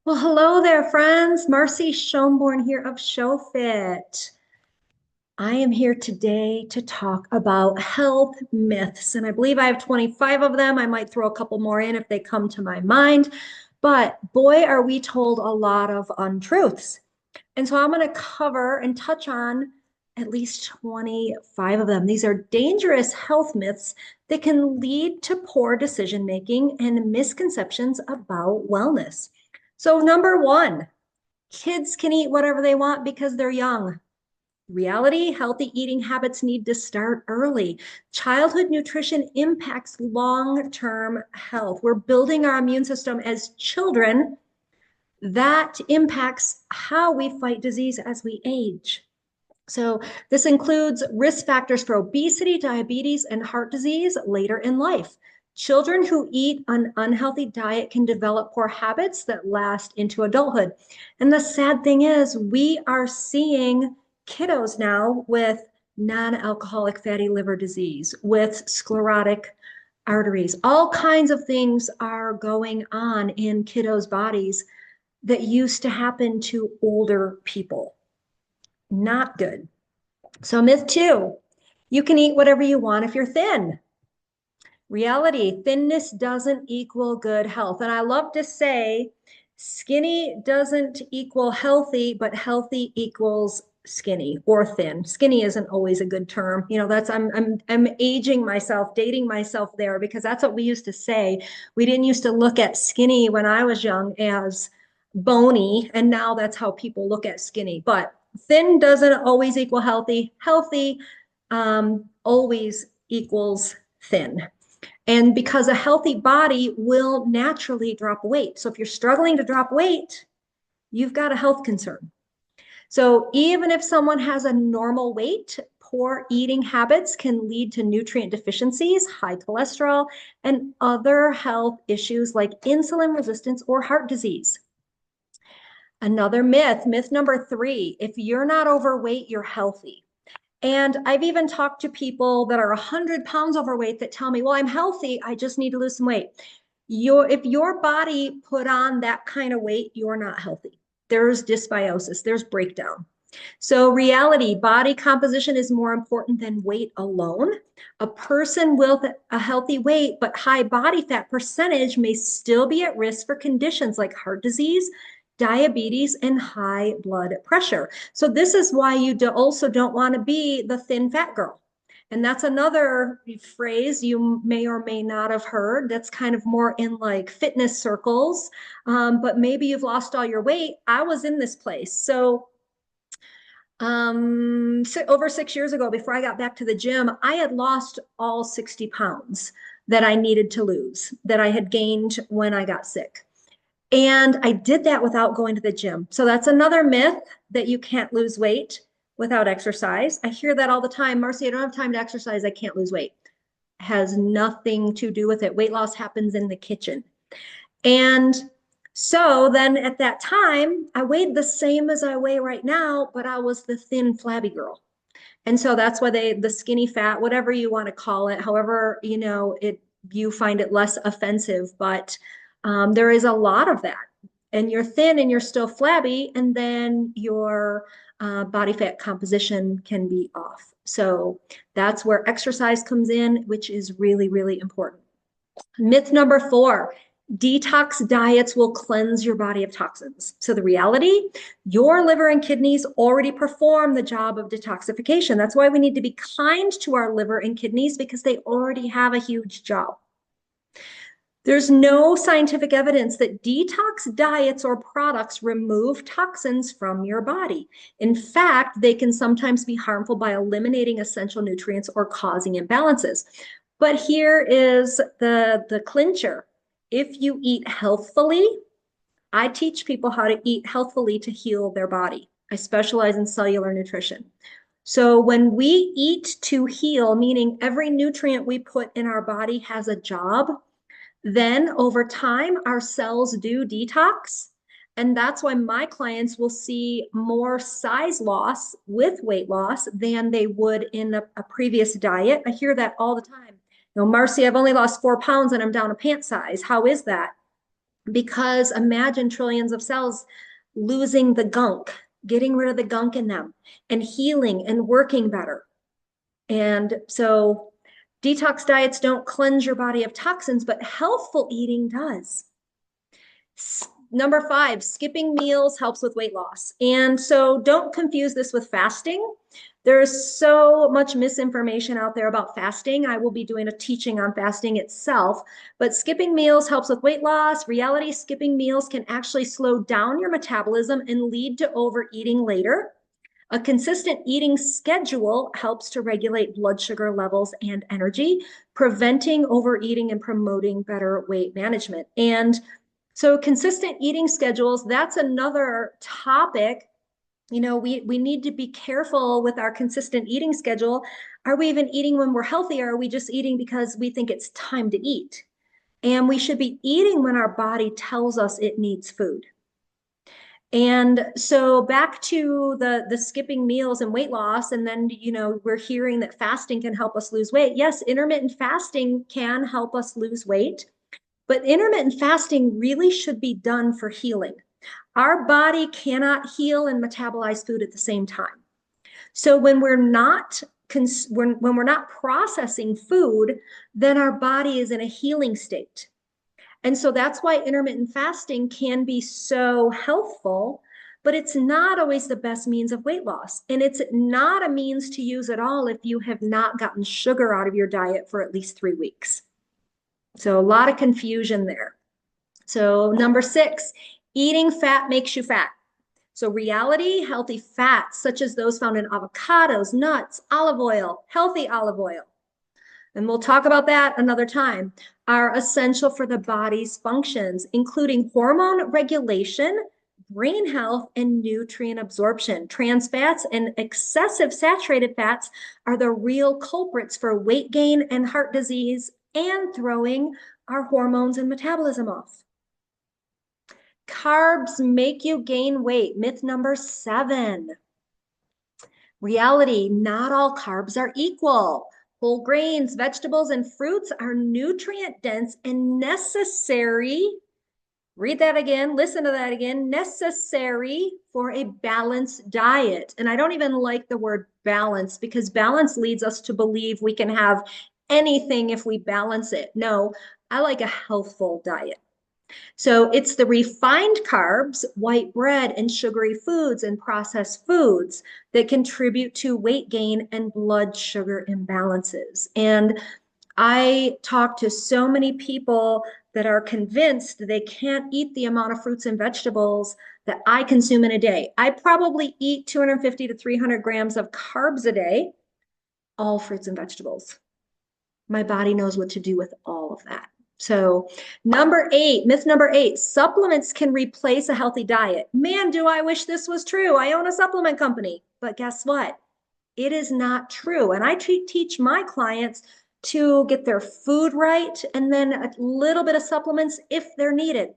Well, hello there, friends. Marcy Schoenborn here of SchoFit. I am here today to talk about health myths, and I believe I have 25 of them. I might throw a couple more in if they come to my mind, but boy, are we told a lot of untruths. And so I'm going to cover and touch on at least 25 of them. These are dangerous health myths that can lead to poor decision making and misconceptions about wellness. So, number one, kids can eat whatever they want because they're young. Reality, healthy eating habits need to start early. Childhood nutrition impacts long term health. We're building our immune system as children. That impacts how we fight disease as we age. So, this includes risk factors for obesity, diabetes, and heart disease later in life. Children who eat an unhealthy diet can develop poor habits that last into adulthood. And the sad thing is, we are seeing kiddos now with non alcoholic fatty liver disease, with sclerotic arteries. All kinds of things are going on in kiddos' bodies that used to happen to older people. Not good. So, myth two, you can eat whatever you want if you're thin. Reality, thinness doesn't equal good health. And I love to say skinny doesn't equal healthy, but healthy equals skinny or thin. Skinny isn't always a good term. You know, that's I'm aging myself, dating myself there because that's what we used to say. We didn't used to look at skinny when I was young as bony, and now that's how people look at skinny. But thin doesn't always equal healthy. Healthy always equals thin. And because a healthy body will naturally drop weight. So if you're struggling to drop weight, you've got a health concern. So even if someone has a normal weight, poor eating habits can lead to nutrient deficiencies, high cholesterol, and other health issues like insulin resistance or heart disease. Another myth, myth number three, if you're not overweight, you're healthy. And I've even talked to people that are 100 pounds overweight that tell me, well, I'm healthy. I just need to lose some weight. If your body put on that kind of weight, you're not healthy. There's dysbiosis, there's breakdown. So, reality, body composition is more important than weight alone. A person with a healthy weight but high body fat percentage may still be at risk for conditions like heart disease, diabetes, and high blood pressure. So, this is why you also don't want to be the thin fat girl. And that's another phrase you may or may not have heard that's kind of more in like fitness circles, but maybe you've lost all your weight. I was in this place. So, over 6 years ago, before I got back to the gym, I had lost all 60 pounds that I needed to lose, that I had gained when I got sick. And I did that without going to the gym. So that's another myth that you can't lose weight without exercise. I hear that all the time. Marcy, I don't have time to exercise. I can't lose weight. It has nothing to do with it. Weight loss happens in the kitchen. And so then at that time, I weighed the same as I weigh right now, but I was the thin, flabby girl. And so that's why the skinny fat, whatever you want to call it, however, you find it less offensive, but there is a lot of that. And you're thin and you're still flabby, and then your body fat composition can be off. So that's where exercise comes in, which is really, really important. Myth number four, detox diets will cleanse your body of toxins. So the reality, your liver and kidneys already perform the job of detoxification. That's why we need to be kind to our liver and kidneys because they already have a huge job. There's no scientific evidence that detox diets or products remove toxins from your body. In fact, they can sometimes be harmful by eliminating essential nutrients or causing imbalances. But here is the clincher. If you eat healthfully, I teach people how to eat healthfully to heal their body. I specialize in cellular nutrition. So when we eat to heal, meaning every nutrient we put in our body has a job, then over time, our cells do detox. And that's why my clients will see more size loss with weight loss than they would in a previous diet. I hear that all the time. You know, Marcy, I've only lost 4 pounds and I'm down a pant size. How is that? because imagine trillions of cells losing the gunk, getting rid of the gunk in them and healing and working better. And so detox diets don't cleanse your body of toxins, but healthful eating does. Number 5, skipping meals helps with weight loss. And so don't confuse this with fasting. There's so much misinformation out there about fasting. I will be doing a teaching on fasting itself, but skipping meals helps with weight loss. Reality, skipping meals can actually slow down your metabolism and lead to overeating later. A consistent eating schedule helps to regulate blood sugar levels and energy, preventing overeating and promoting better weight management. And so consistent eating schedules, that's another topic. We need to be careful with our consistent eating schedule. Are we even eating when we're healthy, or are we just eating because we think it's time to eat? And we should be eating when our body tells us it needs food. And so back to the skipping meals and weight loss, and then we're hearing that fasting can help us lose weight. Yes, intermittent fasting can help us lose weight, but intermittent fasting really should be done for healing. Our body cannot heal and metabolize food at the same time. So when we're not processing food, then our body is in a healing state. And so that's why intermittent fasting can be so healthful, but it's not always the best means of weight loss. And it's not a means to use at all if you have not gotten sugar out of your diet for at least 3 weeks. So a lot of confusion there. So number 6, eating fat makes you fat. So reality, healthy fats, such as those found in avocados, nuts, olive oil, healthy olive oil, and we'll talk about that another time, are essential for the body's functions, including hormone regulation, brain health, and nutrient absorption. Trans fats and excessive saturated fats are the real culprits for weight gain and heart disease and throwing our hormones and metabolism off. Carbs make you gain weight. Myth number 7. Reality, not all carbs are equal. Whole grains, vegetables, and fruits are nutrient dense and necessary. Read that again, listen to that again. Necessary for a balanced diet. And I don't even like the word balance, because balance leads us to believe we can have anything if we balance it. No, I like a healthful diet. So it's the refined carbs, white bread, and sugary foods and processed foods that contribute to weight gain and blood sugar imbalances. And I talk to so many people that are convinced they can't eat the amount of fruits and vegetables that I consume in a day. I probably eat 250 to 300 grams of carbs a day, all fruits and vegetables. My body knows what to do with all of that. So myth number 8, supplements can replace a healthy diet. Man, do I wish this was true. I own a supplement company, but guess what? It is not true. And I teach my clients to get their food right and then a little bit of supplements if they're needed.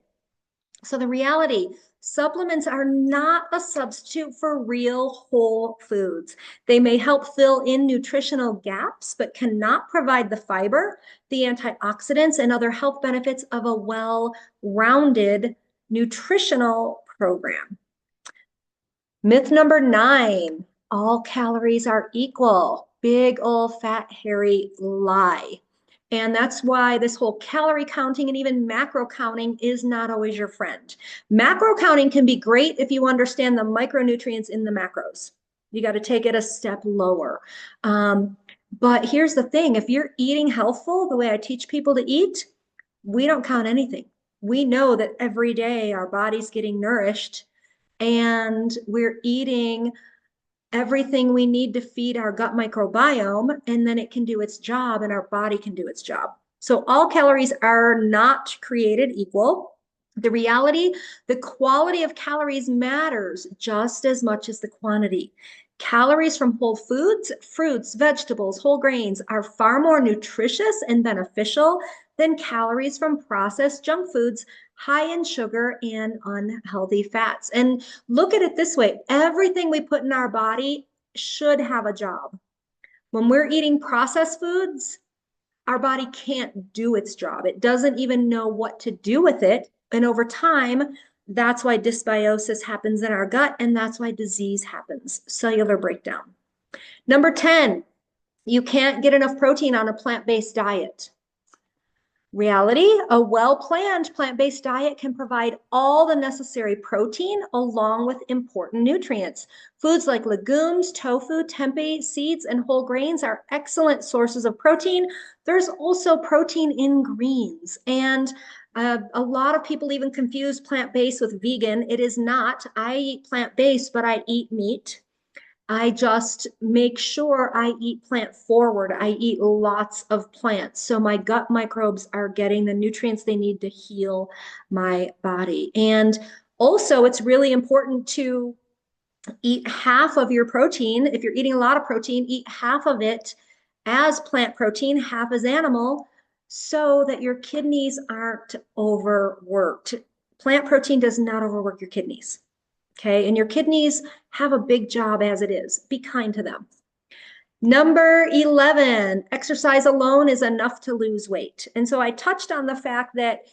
So the reality, supplements are not a substitute for real whole foods. They may help fill in nutritional gaps, but cannot provide the fiber, the antioxidants, and other health benefits of a well-rounded nutritional program. Myth number 9, all calories are equal. Big old fat hairy lie. And that's why this whole calorie counting and even macro counting is not always your friend. Macro counting can be great if you understand the micronutrients in the macros. You got to take it a step lower. But here's the thing, if you're eating healthful, the way I teach people to eat, we don't count anything. We know that every day our body's getting nourished and we're eating everything we need to feed our gut microbiome, and then it can do its job and our body can do its job. So all calories are not created equal. The reality, the quality of calories matters just as much as the quantity. Calories from whole foods, fruits, vegetables, whole grains are far more nutritious and beneficial than calories from processed junk foods high in sugar and unhealthy fats. And look at it this way, everything we put in our body should have a job. When we're eating processed foods, our body can't do its job. It doesn't even know what to do with it And over time, that's why dysbiosis happens in our gut, and that's why disease happens, cellular breakdown. Number 10, you can't get enough protein on a plant-based diet. Reality, a well-planned plant-based diet can provide all the necessary protein along with important nutrients. Foods like legumes, tofu, tempeh, seeds, and whole grains are excellent sources of protein. There's also protein in greens. And a lot of people even confuse plant-based with vegan. It is not. I eat plant-based, but I eat meat. I just make sure I eat plant forward. I eat lots of plants. So my gut microbes are getting the nutrients they need to heal my body. And also, it's really important to eat half of your protein. If you're eating a lot of protein, eat half of it as plant protein, half as animal, so that your kidneys aren't overworked. Plant protein does not overwork your kidneys. Okay, and your kidneys have a big job as it is. Be kind to them. Number 11, exercise alone is enough to lose weight. And so I touched on the fact that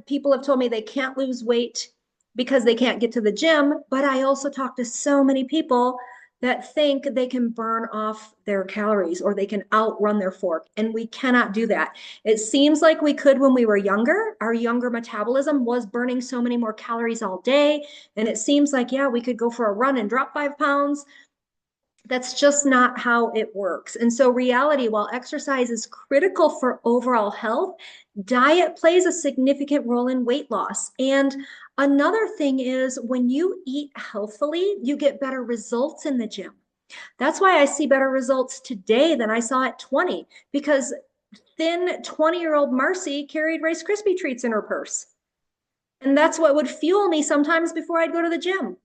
people have told me they can't lose weight because they can't get to the gym, but I also talk to so many people that think they can burn off their calories or they can outrun their fork, and we cannot do that. It seems like we could when we were younger. Our younger metabolism was burning so many more calories all day, and it seems like, yeah, we could go for a run and drop 5 pounds. That's just not how it works. And so reality, while exercise is critical for overall health, diet plays a significant role in weight loss. And another thing is when you eat healthfully, you get better results in the gym. That's why I see better results today than I saw at 20, because thin 20-year-old Marcy carried Rice Krispie treats in her purse. And that's what would fuel me sometimes before I'd go to the gym,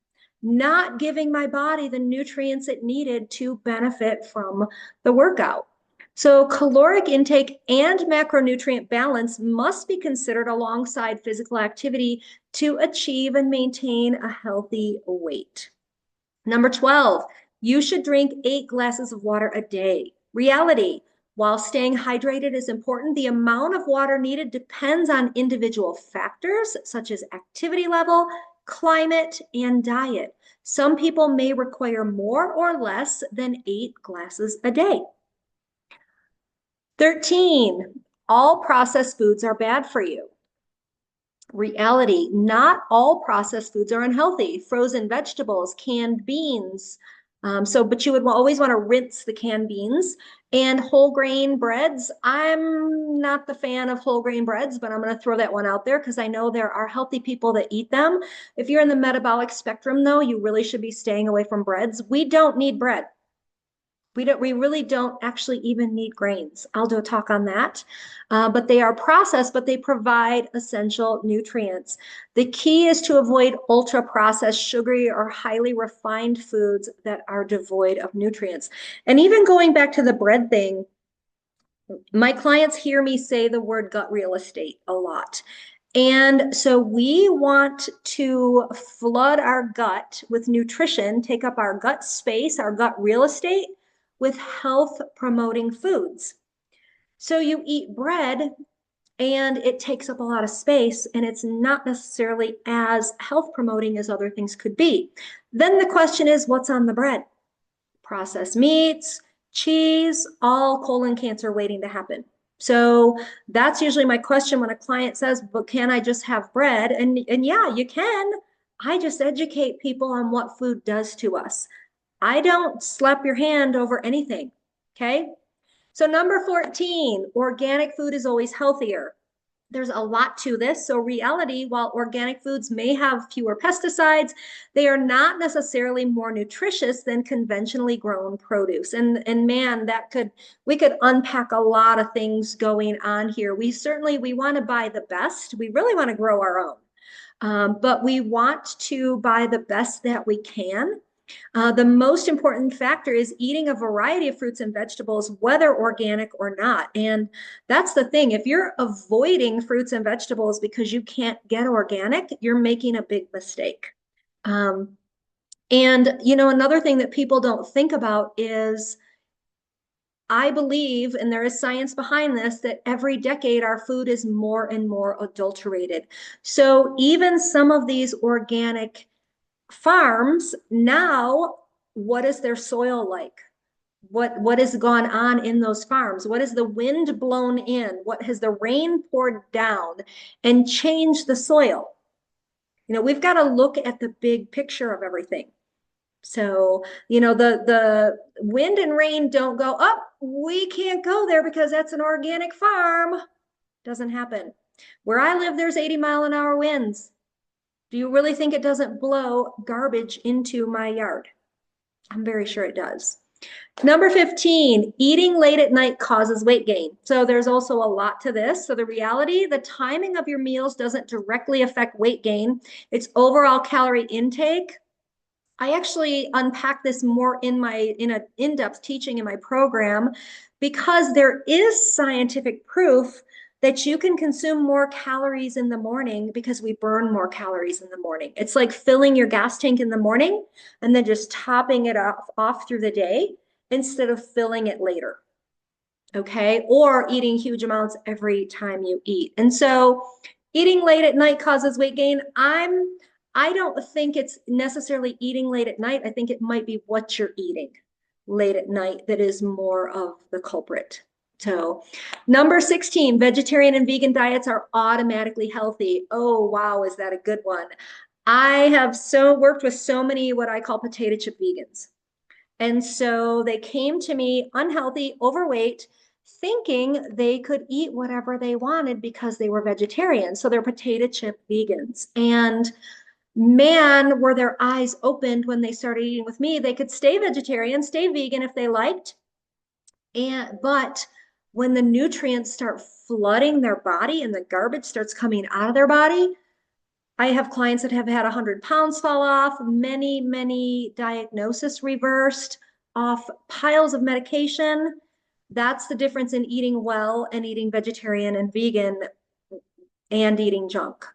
not giving my body the nutrients it needed to benefit from the workout. So caloric intake and macronutrient balance must be considered alongside physical activity to achieve and maintain a healthy weight. Number 12, you should drink 8 glasses of water a day. Reality, while staying hydrated is important, the amount of water needed depends on individual factors such as activity level, climate, and diet. Some people may require more or less than 8 glasses a day. 13, all processed foods are bad for you. Reality, not all processed foods are unhealthy. Frozen vegetables, canned beans. But you would always want to rinse the canned beans. And whole grain breads, I'm not the fan of whole grain breads, but I'm going to throw that one out there because I know there are healthy people that eat them. If you're in the metabolic spectrum, though, you really should be staying away from breads. We don't need bread. We really don't actually even need grains. I'll do a talk on that. But they are processed, but they provide essential nutrients. The key is to avoid ultra processed, sugary, or highly refined foods that are devoid of nutrients. And even going back to the bread thing, my clients hear me say the word gut real estate a lot. And so we want to flood our gut with nutrition, take up our gut space, our gut real estate, with health promoting foods. So you eat bread and it takes up a lot of space and it's not necessarily as health promoting as other things could be. Then the question is, what's on the bread? Processed meats, cheese, all colon cancer waiting to happen. So that's usually my question when a client says, but can I just have bread? And yeah, you can. I just educate people on what food does to us. I don't slap your hand over anything, okay? So number 14, organic food is always healthier. There's a lot to this. So reality, while organic foods may have fewer pesticides, they are not necessarily more nutritious than conventionally grown produce. And man, we could unpack a lot of things going on here. We want to buy the best. We really want to grow our own. But we want to buy the best that we can. The most important factor is eating a variety of fruits and vegetables, whether organic or not. And that's the thing. If you're avoiding fruits and vegetables because you can't get organic, you're making a big mistake. And another thing that people don't think about is I believe, and there is science behind this, that every decade our food is more and more adulterated. So even some of these organic farms now, what is their soil like? What has gone on in those farms? What has the wind blown in? What has the rain poured down and changed the soil? We've got to look at the big picture of everything. So, the wind and rain don't go up. We can't go there because that's an organic farm. Doesn't happen. Where I live, there's 80-mile-an-hour winds. Do you really think it doesn't blow garbage into my yard? I'm very sure it does. Number 15, eating late at night causes weight gain. So there's also a lot to this. So the reality, the timing of your meals doesn't directly affect weight gain. It's overall calorie intake. I actually unpack this more in an in-depth teaching in my program because there is scientific proof that you can consume more calories in the morning because we burn more calories in the morning. It's like filling your gas tank in the morning and then just topping it off through the day instead of filling it later. Okay. Or eating huge amounts every time you eat. And so eating late at night causes weight gain. I don't think it's necessarily eating late at night. I think it might be what you're eating late at night that is more of the culprit. So number 16, vegetarian and vegan diets are automatically healthy. Oh, wow. Is that a good one? I have worked with so many what I call potato chip vegans. And so they came to me unhealthy, overweight, thinking they could eat whatever they wanted because they were vegetarian. So they're potato chip vegans. And man, were their eyes opened when they started eating with me. They could stay vegetarian, stay vegan if they liked. But when the nutrients start flooding their body and the garbage starts coming out of their body, I have clients that have had 100 pounds fall off, many diagnoses reversed, off piles of medication. That's the difference in eating well and eating vegetarian and vegan and eating junk.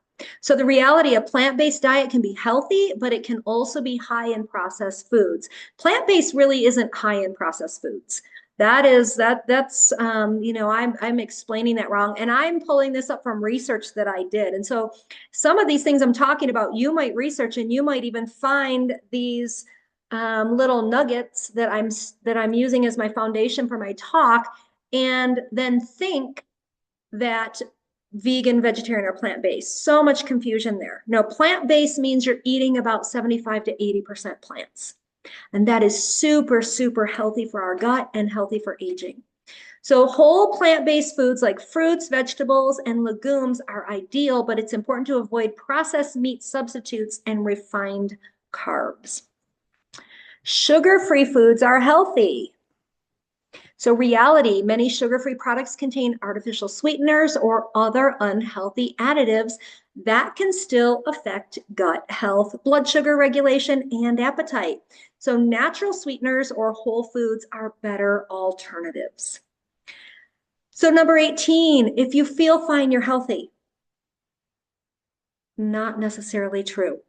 So the reality, a plant-based diet can be healthy, but it can also be high in processed foods. Plant-based really isn't high in processed foods. That's I'm explaining that wrong, and I'm pulling this up from research that I did. And so some of these things I'm talking about, you might research, and you might even find these little nuggets that I'm using as my foundation for my talk, and then think that vegan, vegetarian, or plant-based. So much confusion there. No, plant-based means you're eating about 75 to 80% plants. And that is super healthy for our gut and healthy for aging. So whole plant-based foods like fruits, vegetables, and legumes are ideal, but it's important to avoid processed meat substitutes and refined carbs. Sugar-free foods are healthy. So reality, many sugar-free products contain artificial sweeteners or other unhealthy additives that can still affect gut health, blood sugar regulation, and appetite. So natural sweeteners or whole foods are better alternatives. So number 18, if you feel fine, you're healthy. Not necessarily true.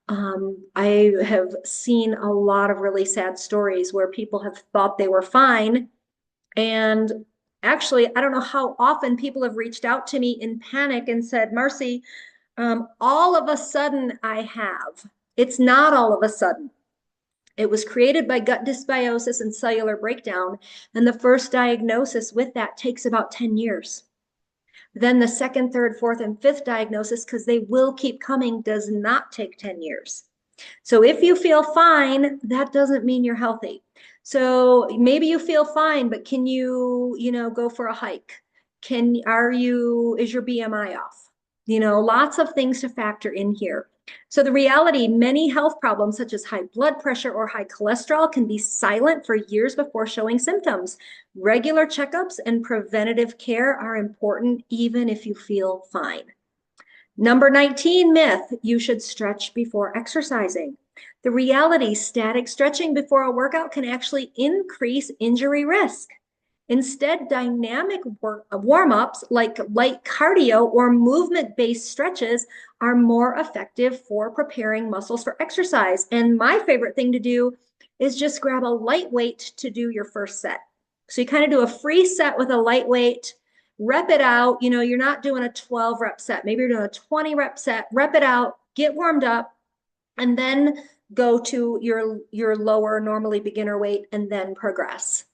I have seen a lot of really sad stories where people have thought they were fine. And actually, I don't know how often people have reached out to me in panic and said, Marcy, all of a sudden I have. It's not all of a sudden. It was created by gut dysbiosis and cellular breakdown. And the first diagnosis with that takes about 10 years. Then the second, third, fourth, and fifth diagnosis, because they will keep coming, does not take 10 years. So if you feel fine, that doesn't mean you're healthy. So maybe you feel fine, but can you, go for a hike? Is your BMI off? Lots of things to factor in here. So the reality, many health problems such as high blood pressure or high cholesterol can be silent for years before showing symptoms. Regular checkups and preventative care are important even if you feel fine. Number 19 myth, you should stretch before exercising. The reality, static stretching before a workout can actually increase injury risk. Instead, dynamic warm-ups like light cardio or movement-based stretches are more effective for preparing muscles for exercise. And my favorite thing to do is just grab a light weight to do your first set. So you kind of do a free set with a lightweight, rep it out. You know, you're not doing a 12 rep set. Maybe you're doing a 20 rep set, rep it out, get warmed up, and then go to your lower, normally beginner weight, and then progress.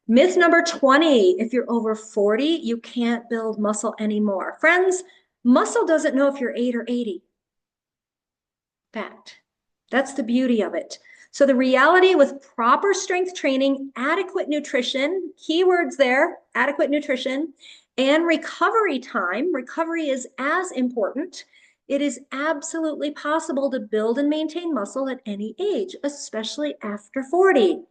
Myth number 20, if you're over 40, you can't build muscle anymore. Friends, muscle doesn't know if you're 8 or 80. Fact. That's the beauty of it. So the reality with proper strength training, adequate nutrition, keywords there, adequate nutrition, and recovery time, recovery is as important. It is absolutely possible to build and maintain muscle at any age, especially after 40.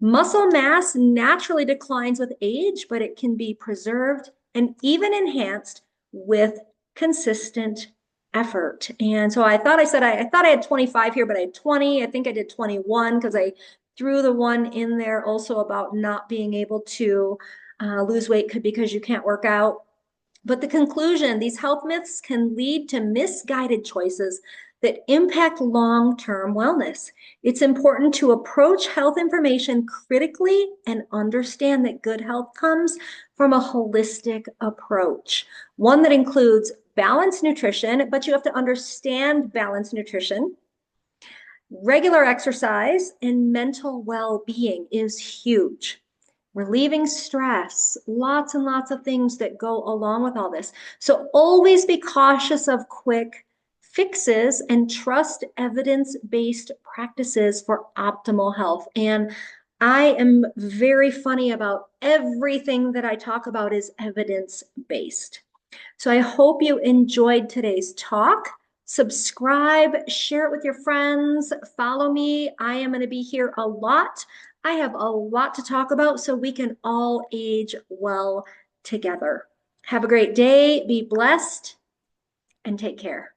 Muscle mass naturally declines with age, but it can be preserved and even enhanced with consistent effort. And so I thought I had 25 here, but I had 20. I think I did 21 because I threw the one in there also about not being able to lose weight because you can't work out. But the conclusion, these health myths can lead to misguided choices that impact long-term wellness. It's important to approach health information critically and understand that good health comes from a holistic approach, one that includes balanced nutrition, but you have to understand balanced nutrition. Regular exercise and mental well-being is huge. Relieving stress, lots and lots of things that go along with all this. So always be cautious of quick fixes and trust evidence-based practices for optimal health. And I am very funny about everything that I talk about is evidence-based. So I hope you enjoyed today's talk. Subscribe, share it with your friends, follow me. I am going to be here a lot. I have a lot to talk about so we can all age well together. Have a great day, be blessed, and take care.